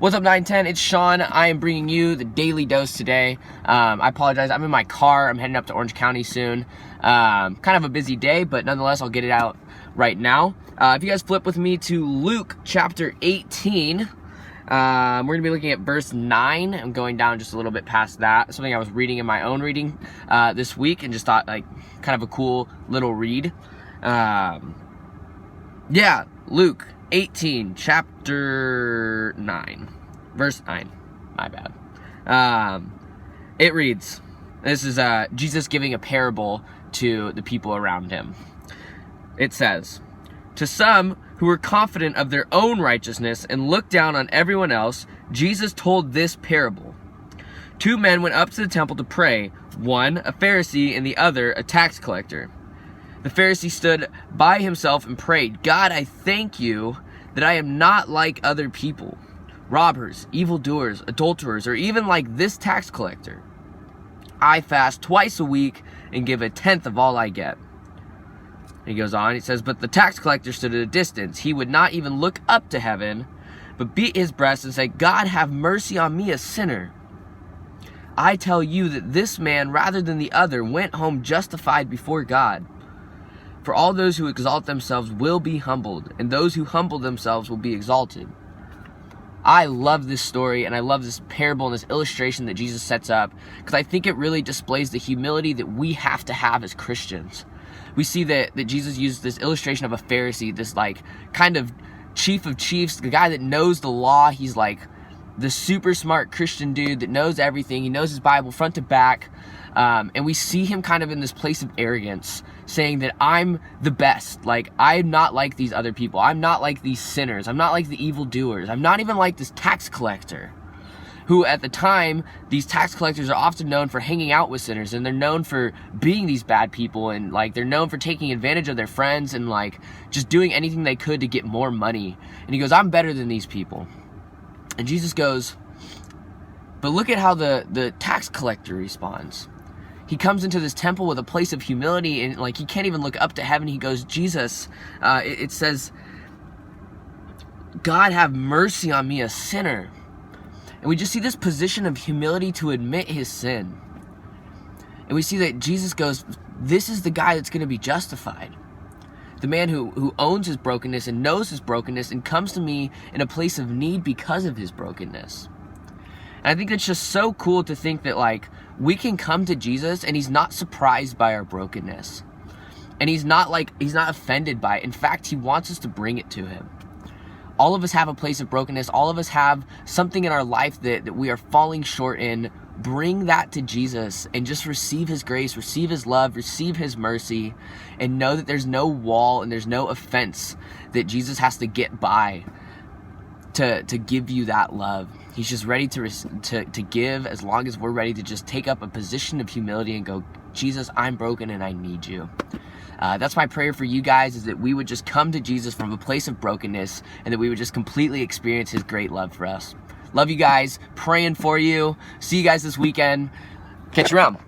What's up, 910? It's Sean. I am bringing you the daily dose today. I apologize. I'm in my car. I'm heading up to Orange County soon. Kind of a busy day, but nonetheless, I'll get it out right now. If you guys flip with me to Luke chapter 18, we're going to be looking at verse 9. I'm going down just a little bit past that. Something I was reading in my own reading this week and just thought, like, kind of a cool little read. Yeah, Luke 18, chapter 9, verse 9, my bad. It reads, this is Jesus giving a parable to the people around him. It says, "To some who were confident of their own righteousness and looked down on everyone else, Jesus told this parable. 2 men went up to the temple to pray, one a Pharisee and the other a tax collector. The Pharisee stood by himself and prayed, 'God, I thank you that I am not like other people, robbers, evildoers, adulterers, or even like this tax collector. I fast twice a week and give 1/10 of all I get.' He goes on, he says, 'But the tax collector stood at a distance. He would not even look up to heaven, but beat his breast and said, "God, have mercy on me, a sinner." I tell you that this man, rather than the other, went home justified before God. For all those who exalt themselves will be humbled, and those who humble themselves will be exalted.'" I love this story, and I love this parable and this illustration that Jesus sets up, because I think it really displays the humility that we have to have as Christians. We see that Jesus used this illustration of a Pharisee, this like kind of chief of chiefs, the guy that knows the law. He's like the super smart Christian dude that knows everything. He knows his Bible front to back. And we see him kind of in this place of arrogance, saying that I'm the best. Like, I'm not like these other people. I'm not like these sinners. I'm not like the evildoers. I'm not even like this tax collector, who at the time, these tax collectors are often known for hanging out with sinners, and they're known for being these bad people, and like they're known for taking advantage of their friends and like just doing anything they could to get more money. And he goes, "I'm better than these people." And Jesus goes, but look at how the tax collector responds. He comes into this temple with a place of humility, and like he can't even look up to heaven. He goes, "Jesus," it says, "God, have mercy on me, a sinner." And we just see this position of humility to admit his sin. And we see that Jesus goes, this is the guy that's going to be justified. The man who owns his brokenness and knows his brokenness and comes to me in a place of need because of his brokenness. And I think it's just so cool to think that like we can come to Jesus and he's not surprised by our brokenness. And he's not offended by it. In fact, he wants us to bring it to him. All of us have a place of brokenness. All of us have something in our life that we are falling short in. Bring that to Jesus and just receive his grace, receive his love, receive his mercy, and know that there's no wall and there's no offense that Jesus has to get by to give you that love. He's just ready to give, as long as we're ready to just take up a position of humility and go, "Jesus, I'm broken and I need you." That's my prayer for you guys, is that we would just come to Jesus from a place of brokenness and that we would just completely experience his great love for us. Love you guys. Praying for you. See you guys this weekend. Catch you around.